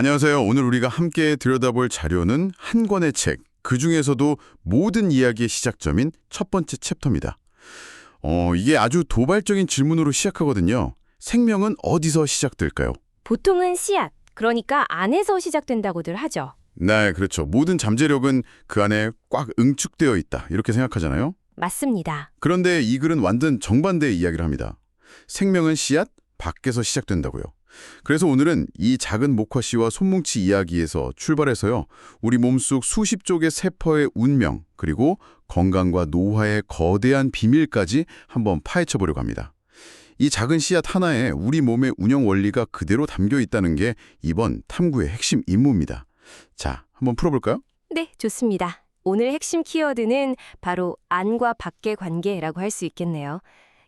안녕하세요. 오늘 우리가 함께 들여다볼 자료는 한 권의 책, 그중에서도 모든 이야기의 시작점인 첫 번째 챕터입니다. 이게 아주 도발적인 질문으로 시작하거든요. 생명은 어디서 시작될까요? 보통은 씨앗, 그러니까 안에서 시작된다고들 하죠. 네, 그렇죠. 모든 잠재력은 그 안에 꽉 응축되어 있다. 이렇게 생각하잖아요. 맞습니다. 그런데 이 글은 완전 정반대의 이야기를 합니다. 생명은 씨앗, 밖에서 시작된다고요. 그래서 오늘은 이 작은 목화씨와 손뭉치 이야기에서 출발해서요. 우리 몸속 수십 쪽의 세포의 운명, 그리고 건강과 노화의 거대한 비밀까지 한번 파헤쳐보려고 합니다. 이 작은 씨앗 하나에 우리 몸의 운영 원리가 그대로 담겨 있다는 게 이번 탐구의 핵심 임무입니다. 자, 한번 풀어볼까요? 네, 좋습니다. 오늘 핵심 키워드는 바로 안과 밖의 관계라고 할 수 있겠네요.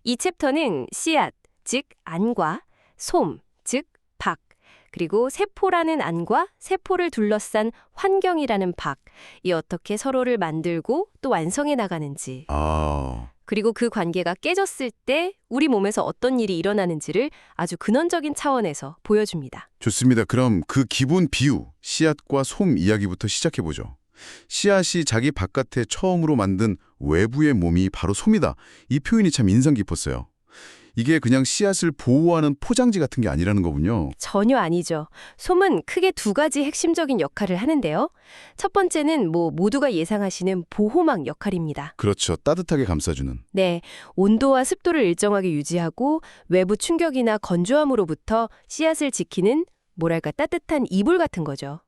이 챕터는 씨앗, 즉 안과 솜, 즉 밖, 그리고 세포라는 안과 세포를 둘러싼 환경이라는 밖, 이 어떻게 서로를 만들고 또 완성해 나가는지, 그리고 그 관계가 깨졌을 때 우리 몸에서 어떤 일이 일어나는지를 아주 근원적인 차원에서 보여줍니다. 좋습니다. 그럼 그 기본 비유, 씨앗과 솜 이야기부터 시작해보죠. 씨앗이 자기 바깥에 처음으로 만든 외부의 몸이 바로 솜이다. 이 표현이 참 인상 깊었어요. 이게 그냥 씨앗을 보호하는 포장지 같은 게 아니라는 거군요. 전혀 아니죠. 솜은 크게 두 가지 핵심적인 역할을 하는데요. 첫 번째는 모두가 예상하시는 보호막 역할입니다. 그렇죠. 따뜻하게 감싸주는. 네, 온도와 습도를 일정하게 유지하고 외부 충격이나 건조함으로부터 씨앗을 지키는 따뜻한 이불 같은 거죠.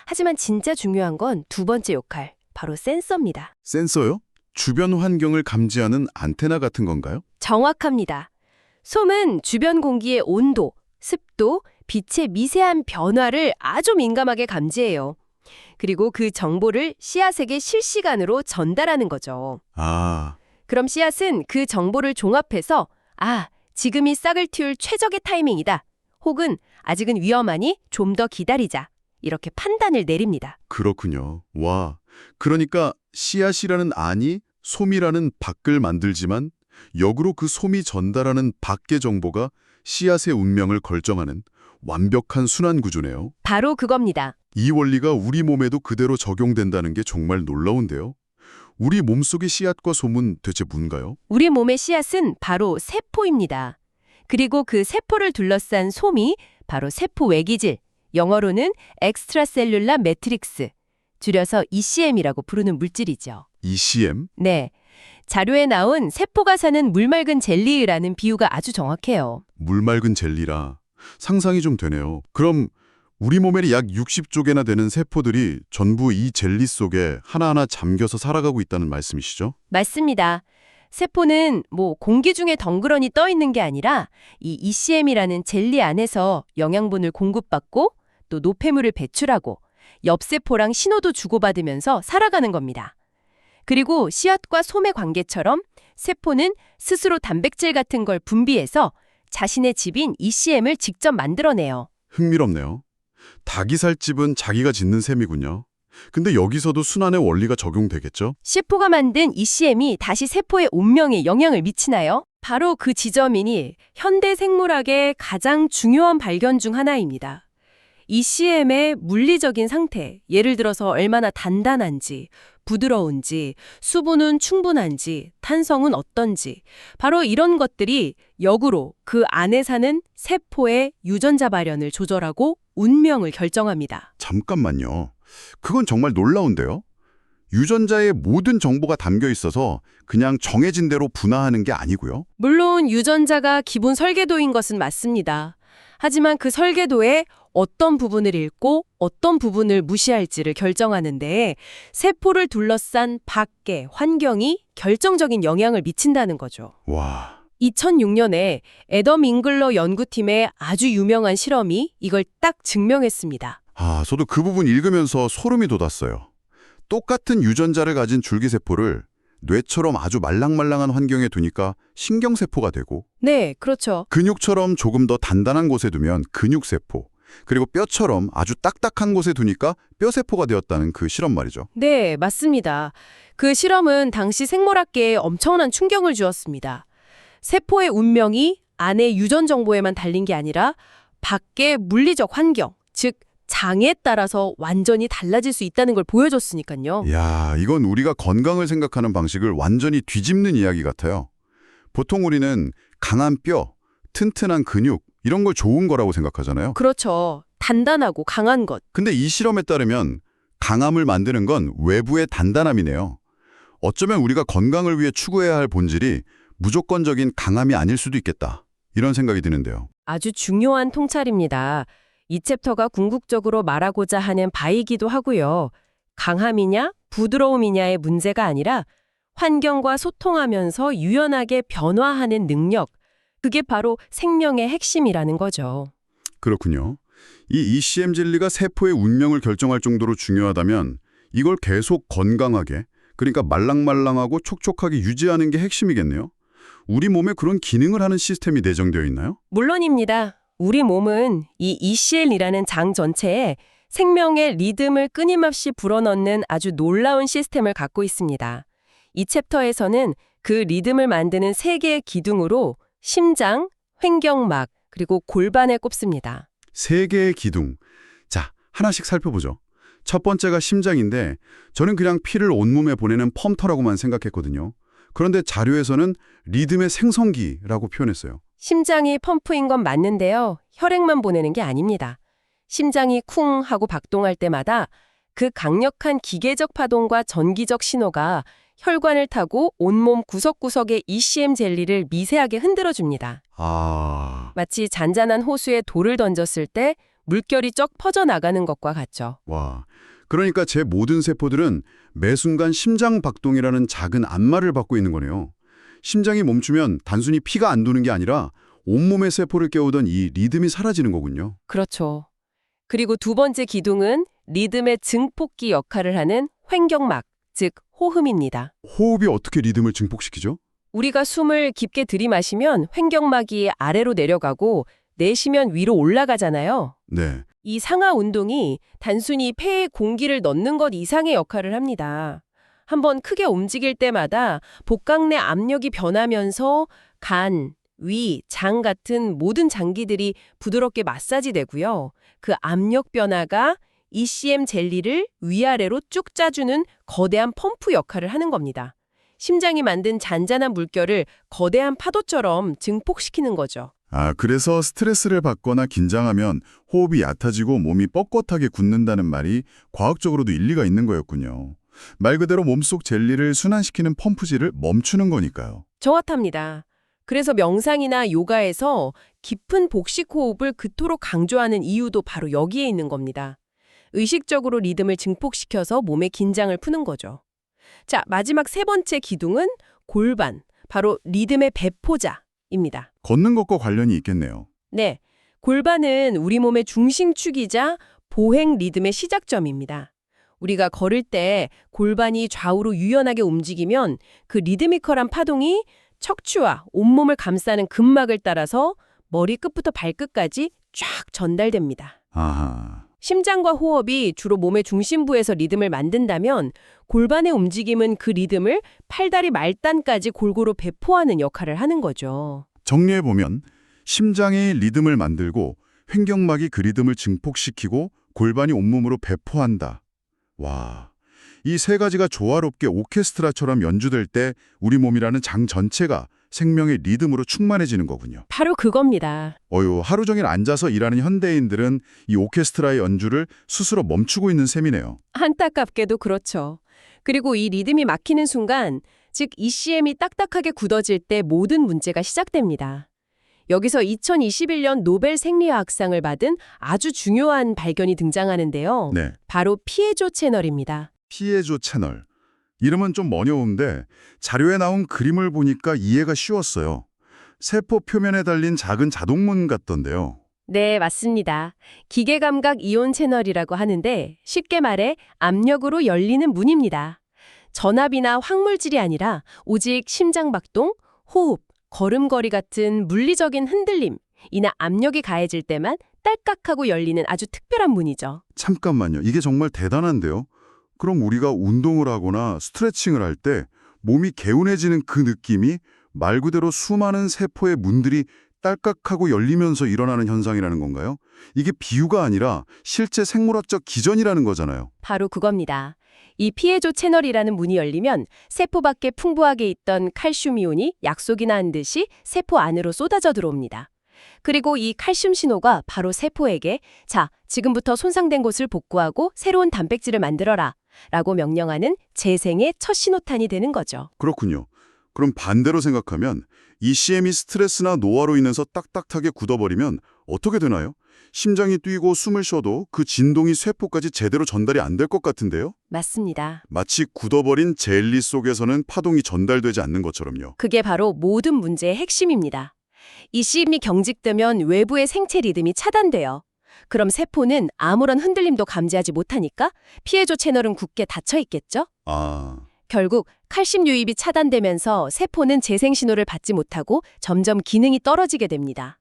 하지만 진짜 중요한 건 두 번째 역할, 바로 센서입니다. 센서요? 주변 환경을 감지하는 안테나 같은 건가요? 정확합니다. 솜은 주변 공기의 온도, 습도, 빛의 미세한 변화를 아주 민감하게 감지해요. 그리고 그 정보를 씨앗에게 실시간으로 전달하는 거죠. 그럼 씨앗은 그 정보를 종합해서 지금이 싹을 틔울 최적의 타이밍이다. 혹은 아직은 위험하니 좀 더 기다리자. 이렇게 판단을 내립니다. 그렇군요. 와, 그러니까 씨앗이라는 안이 솜이라는 밖을 만들지만 역으로 그 솜이 전달하는 밖의 정보가 씨앗의 운명을 결정하는 완벽한 순환 구조네요. 바로 그겁니다. 이 원리가 우리 몸에도 그대로 적용된다는 게 정말 놀라운데요. 우리 몸속의 씨앗과 솜은 대체 뭔가요? 우리 몸의 씨앗은 바로 세포입니다. 그리고 그 세포를 둘러싼 솜이 바로 세포 외기질, 영어로는 엑스트라셀룰라 매트릭스, 줄여서 ECM이라고 부르는 물질이죠. ECM? 네. 자료에 나온 세포가 사는 물맑은 젤리라는 비유가 아주 정확해요. 물맑은 젤리라. 상상이 좀 되네요. 그럼 우리 몸에 약 60쪽이나 되는 세포들이 전부 이 젤리 속에 하나하나 잠겨서 살아가고 있다는 말씀이시죠? 맞습니다. 세포는 공기 중에 덩그러니 떠 있는 게 아니라 이 ECM이라는 젤리 안에서 영양분을 공급받고 또 노폐물을 배출하고 엽세포랑 신호도 주고받으면서 살아가는 겁니다. 그리고 씨앗과 솜의 관계처럼 세포는 스스로 단백질 같은 걸 분비해서 자신의 집인 ECM을 직접 만들어내요. 흥미롭네요. 닭이 살 집은 자기가 짓는 셈이군요. 근데 여기서도 순환의 원리가 적용되겠죠? 세포가 만든 ECM이 다시 세포의 운명에 영향을 미치나요? 바로 그 지점이니 현대 생물학의 가장 중요한 발견 중 하나입니다. ECM의 물리적인 상태, 예를 들어서 얼마나 단단한지, 부드러운지, 수분은 충분한지, 탄성은 어떤지, 바로 이런 것들이 역으로 그 안에 사는 세포의 유전자 발현을 조절하고 운명을 결정합니다. 잠깐만요. 그건 정말 놀라운데요? 유전자에 모든 정보가 담겨 있어서 그냥 정해진 대로 분화하는 게 아니고요. 물론 유전자가 기본 설계도인 것은 맞습니다. 하지만 그 설계도에 어떤 부분을 읽고 어떤 부분을 무시할지를 결정하는 데에 세포를 둘러싼 밖의 환경이 결정적인 영향을 미친다는 거죠. 와, 2006년에 애덤 잉글러 연구팀의 아주 유명한 실험이 이걸 딱 증명했습니다. 저도 그 부분 읽으면서 소름이 돋았어요. 똑같은 유전자를 가진 줄기세포를 뇌처럼 아주 말랑말랑한 환경에 두니까 신경세포가 되고, 네, 그렇죠. 근육처럼 조금 더 단단한 곳에 두면 근육세포, 그리고 뼈처럼 아주 딱딱한 곳에 두니까 뼈세포가 되었다는 그 실험 말이죠. 네, 맞습니다. 그 실험은 당시 생물학계에 엄청난 충격을 주었습니다. 세포의 운명이 안의 유전 정보에만 달린 게 아니라 밖의 물리적 환경, 즉 장에 따라서 완전히 달라질 수 있다는 걸 보여줬으니까요. 야, 이건 우리가 건강을 생각하는 방식을 완전히 뒤집는 이야기 같아요. 보통 우리는 강한 뼈, 튼튼한 근육 이런 걸 좋은 거라고 생각하잖아요. 그렇죠. 단단하고 강한 것. 근데 이 실험에 따르면 강함을 만드는 건 외부의 단단함이네요. 어쩌면 우리가 건강을 위해 추구해야 할 본질이 무조건적인 강함이 아닐 수도 있겠다. 이런 생각이 드는데요. 아주 중요한 통찰입니다. 이 챕터가 궁극적으로 말하고자 하는 바이기도 하고요. 강함이냐, 부드러움이냐의 문제가 아니라 환경과 소통하면서 유연하게 변화하는 능력, 그게 바로 생명의 핵심이라는 거죠. 그렇군요. 이 ECM 젤리가 세포의 운명을 결정할 정도로 중요하다면 이걸 계속 건강하게, 그러니까 말랑말랑하고 촉촉하게 유지하는 게 핵심이겠네요. 우리 몸에 그런 기능을 하는 시스템이 내정되어 있나요? 물론입니다. 우리 몸은 이 ECL이라는 장 전체에 생명의 리듬을 끊임없이 불어넣는 아주 놀라운 시스템을 갖고 있습니다. 이 챕터에서는 그 리듬을 만드는 3개의 기둥으로 심장, 횡격막, 그리고 골반을 꼽습니다. 3개의 기둥. 자, 하나씩 살펴보죠. 첫 번째가 심장인데 저는 그냥 피를 온몸에 보내는 펌터라고만 생각했거든요. 그런데 자료에서는 리듬의 생성기라고 표현했어요. 심장이 펌프인 건 맞는데요. 혈액만 보내는 게 아닙니다. 심장이 쿵 하고 박동할 때마다 그 강력한 기계적 파동과 전기적 신호가 혈관을 타고 온몸 구석구석의 ECM 젤리를 미세하게 흔들어줍니다. 아, 마치 잔잔한 호수에 돌을 던졌을 때 물결이 쩍 퍼져나가는 것과 같죠. 와. 그러니까 제 모든 세포들은 매 순간 심장 박동이라는 작은 안마를 받고 있는 거네요. 심장이 멈추면 단순히 피가 안 도는 게 아니라 온몸의 세포를 깨우던 이 리듬이 사라지는 거군요. 그렇죠. 그리고 두 번째 기둥은 리듬의 증폭기 역할을 하는 횡격막, 즉 호흡입니다. 호흡이 어떻게 리듬을 증폭시키죠? 우리가 숨을 깊게 들이마시면 횡격막이 아래로 내려가고 내쉬면 위로 올라가잖아요. 네. 이 상하 운동이 단순히 폐에 공기를 넣는 것 이상의 역할을 합니다. 한번 크게 움직일 때마다 복강 내 압력이 변하면서 간, 위, 장 같은 모든 장기들이 부드럽게 마사지되고요. 그 압력 변화가 ECM 젤리를 위아래로 쭉 짜주는 거대한 펌프 역할을 하는 겁니다. 심장이 만든 잔잔한 물결을 거대한 파도처럼 증폭시키는 거죠. 아, 그래서 스트레스를 받거나 긴장하면 호흡이 얕아지고 몸이 뻣뻣하게 굳는다는 말이 과학적으로도 일리가 있는 거였군요. 말 그대로 몸속 젤리를 순환시키는 펌프질을 멈추는 거니까요. 정확합니다. 그래서 명상이나 요가에서 깊은 복식 호흡을 그토록 강조하는 이유도 바로 여기에 있는 겁니다. 의식적으로 리듬을 증폭시켜서 몸의 긴장을 푸는 거죠. 자, 마지막 3번째 기둥은 골반, 바로 리듬의 배포자입니다. 걷는 것과 관련이 있겠네요. 네, 골반은 우리 몸의 중심축이자 보행 리듬의 시작점입니다. 우리가 걸을 때 골반이 좌우로 유연하게 움직이면 그 리드미컬한 파동이 척추와 온몸을 감싸는 근막을 따라서 머리 끝부터 발끝까지 쫙 전달됩니다. 아하. 심장과 호흡이 주로 몸의 중심부에서 리듬을 만든다면 골반의 움직임은 그 리듬을 팔다리 말단까지 골고루 배포하는 역할을 하는 거죠. 정리해보면 심장이 리듬을 만들고 횡격막이 그 리듬을 증폭시키고 골반이 온몸으로 배포한다. 와, 이 3가지가 조화롭게 오케스트라처럼 연주될 때 우리 몸이라는 장 전체가 생명의 리듬으로 충만해지는 거군요. 바로 그겁니다. 하루 종일 앉아서 일하는 현대인들은 이 오케스트라의 연주를 스스로 멈추고 있는 셈이네요. 안타깝게도 그렇죠. 그리고 이 리듬이 막히는 순간, 즉 ECM이 딱딱하게 굳어질 때 모든 문제가 시작됩니다. 여기서 2021년 노벨 생리학상을 받은 아주 중요한 발견이 등장하는데요. 네, 바로 피에조 채널입니다. 피에조 채널. 이름은 좀 어려운데 자료에 나온 그림을 보니까 이해가 쉬웠어요. 세포 표면에 달린 작은 자동문 같던데요. 네, 맞습니다. 기계감각 이온 채널이라고 하는데 쉽게 말해 압력으로 열리는 문입니다. 전압이나 확물질이 아니라 오직 심장박동, 호흡, 걸음걸이 같은 물리적인 흔들림, 이나 압력이 가해질 때만 딸깍하고 열리는 아주 특별한 문이죠. 잠깐만요. 이게 정말 대단한데요. 그럼 우리가 운동을 하거나 스트레칭을 할 때 몸이 개운해지는 그 느낌이 말 그대로 수많은 세포의 문들이 딸깍하고 열리면서 일어나는 현상이라는 건가요? 이게 비유가 아니라 실제 생물학적 기전이라는 거잖아요. 바로 그겁니다. 이 피에조 채널이라는 문이 열리면 세포 밖에 풍부하게 있던 칼슘 이온이 약속이나 한 듯이 세포 안으로 쏟아져 들어옵니다. 그리고 이 칼슘 신호가 바로 세포에게 자, 지금부터 손상된 곳을 복구하고 새로운 단백질을 만들어라 라고 명령하는 재생의 첫 신호탄이 되는 거죠. 그렇군요. 그럼 반대로 생각하면 ECM이 스트레스나 노화로 인해서 딱딱하게 굳어버리면 어떻게 되나요? 심장이 뛰고 숨을 쉬어도 그 진동이 쇠포까지 제대로 전달이 안 될 것 같은데요? 맞습니다. 마치 굳어버린 젤리 속에서는 파동이 전달되지 않는 것처럼요. 그게 바로 모든 문제의 핵심입니다. ECM이 경직되면 외부의 생체 리듬이 차단돼요. 그럼 세포는 아무런 흔들림도 감지하지 못하니까 피에조 채널은 굳게 닫혀 있겠죠? 아, 결국 칼슘 유입이 차단되면서 세포는 재생 신호를 받지 못하고 점점 기능이 떨어지게 됩니다.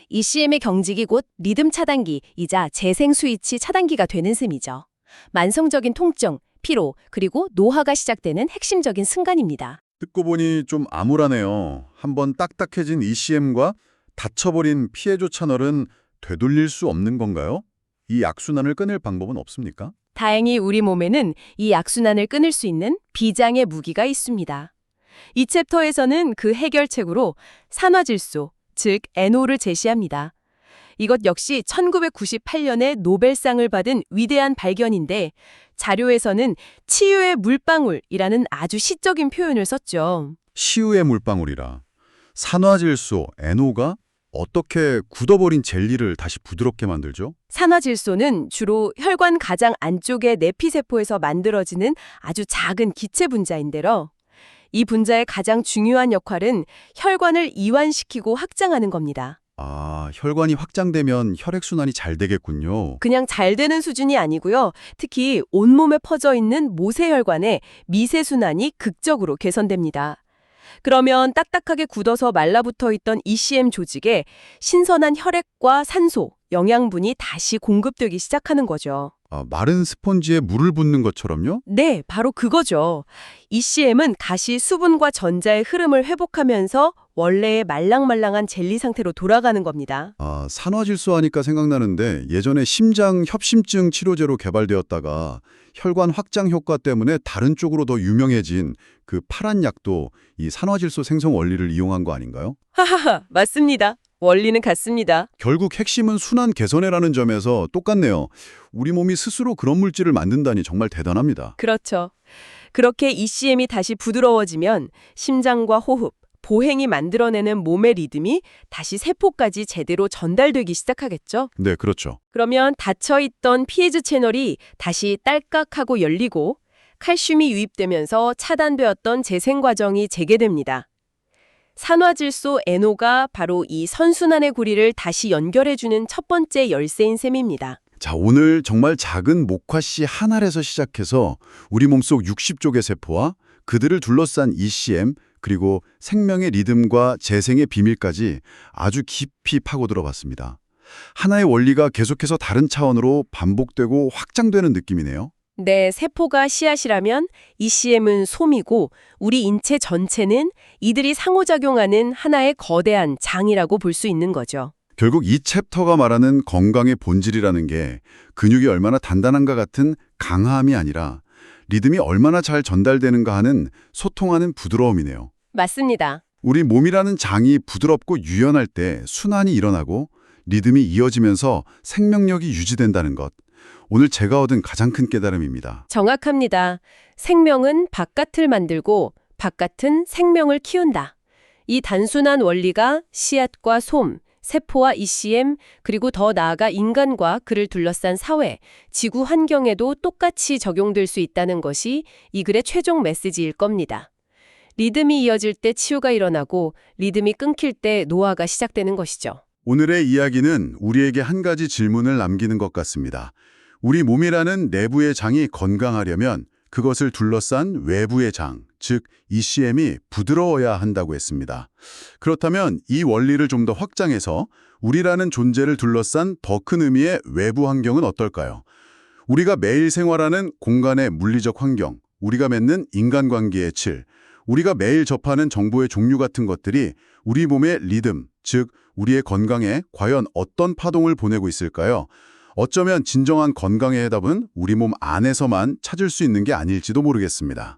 ECM의 경직이 곧 리듬 차단기이자 재생 스위치 차단기가 되는 셈이죠. 만성적인 통증, 피로, 그리고 노화가 시작되는 핵심적인 순간입니다. 듣고 보니 좀 암울하네요. 한번 딱딱해진 ECM과 닫혀버린 피해조 채널은 되돌릴 수 없는 건가요? 이 악순환을 끊을 방법은 없습니까? 다행히 우리 몸에는 이 악순환을 끊을 수 있는 비장의 무기가 있습니다. 이 챕터에서는 그 해결책으로 산화질소, 즉 NO를 제시합니다. 이것 역시 1998년에 노벨상을 받은 위대한 발견인데 자료에서는 치유의 물방울이라는 아주 시적인 표현을 썼죠. 시우의 물방울이라. 산화질소, NO가 어떻게 굳어버린 젤리를 다시 부드럽게 만들죠? 산화질소는 주로 혈관 가장 안쪽의 내피세포에서 만들어지는 아주 작은 기체 분자인데요. 이 분자의 가장 중요한 역할은 혈관을 이완시키고 확장하는 겁니다. 아, 혈관이 확장되면 혈액순환이 잘 되겠군요. 그냥 잘 되는 수준이 아니고요. 특히 온몸에 퍼져 있는 모세혈관의 미세순환이 극적으로 개선됩니다. 그러면 딱딱하게 굳어서 말라붙어 있던 ECM 조직에 신선한 혈액과 산소, 영양분이 다시 공급되기 시작하는 거죠. 아, 마른 스펀지에 물을 붓는 것처럼요? 네, 바로 그거죠. ECM은 다시 수분과 전자의 흐름을 회복하면서 원래의 말랑말랑한 젤리 상태로 돌아가는 겁니다. 아, 산화질소 하니까 생각나는데 예전에 심장 협심증 치료제로 개발되었다가 혈관 확장 효과 때문에 다른 쪽으로 더 유명해진 그 파란 약도 이 산화질소 생성 원리를 이용한 거 아닌가요? 하하하, 맞습니다. 원리는 같습니다. 결국 핵심은 순환 개선해라는 점에서 똑같네요. 우리 몸이 스스로 그런 물질을 만든다니 정말 대단합니다. 그렇죠. 그렇게 ECM이 다시 부드러워지면 심장과 호흡, 보행이 만들어내는 몸의 리듬이 다시 세포까지 제대로 전달되기 시작하겠죠. 네, 그렇죠. 그러면 닫혀있던 피에조 채널이 다시 딸깍하고 열리고 칼슘이 유입되면서 차단되었던 재생 과정이 재개됩니다. 산화질소 NO가 바로 이 선순환의 고리를 다시 연결해주는 첫 번째 열쇠인 셈입니다. 자, 오늘 정말 작은 목화씨 한 알에서 시작해서 우리 몸속 60쪽의 세포와 그들을 둘러싼 ECM, 그리고 생명의 리듬과 재생의 비밀까지 아주 깊이 파고들어 봤습니다. 하나의 원리가 계속해서 다른 차원으로 반복되고 확장되는 느낌이네요. 네, 세포가 씨앗이라면 ECM은 솜이고 우리 인체 전체는 이들이 상호작용하는 하나의 거대한 장이라고 볼 수 있는 거죠. 결국 이 챕터가 말하는 건강의 본질이라는 게 근육이 얼마나 단단한가 같은 강함이 아니라 리듬이 얼마나 잘 전달되는가 하는 소통하는 부드러움이네요. 맞습니다. 우리 몸이라는 장이 부드럽고 유연할 때 순환이 일어나고 리듬이 이어지면서 생명력이 유지된다는 것. 오늘 제가 얻은 가장 큰 깨달음입니다. 정확합니다. 생명은 바깥을 만들고 바깥은 생명을 키운다. 이 단순한 원리가 씨앗과 솜, 세포와 ECM, 그리고 더 나아가 인간과 그를 둘러싼 사회, 지구 환경에도 똑같이 적용될 수 있다는 것이 이 글의 최종 메시지일 겁니다. 리듬이 이어질 때 치유가 일어나고 리듬이 끊길 때 노화가 시작되는 것이죠. 오늘의 이야기는 우리에게 한 가지 질문을 남기는 것 같습니다. 우리 몸이라는 내부의 장이 건강하려면 그것을 둘러싼 외부의 장, 즉 ECM이 부드러워야 한다고 했습니다. 그렇다면 이 원리를 좀 더 확장해서 우리라는 존재를 둘러싼 더 큰 의미의 외부 환경은 어떨까요? 우리가 매일 생활하는 공간의 물리적 환경, 우리가 맺는 인간관계의 질, 우리가 매일 접하는 정보의 종류 같은 것들이 우리 몸의 리듬, 즉 우리의 건강에 과연 어떤 파동을 보내고 있을까요? 어쩌면 진정한 건강의 해답은 우리 몸 안에서만 찾을 수 있는 게 아닐지도 모르겠습니다.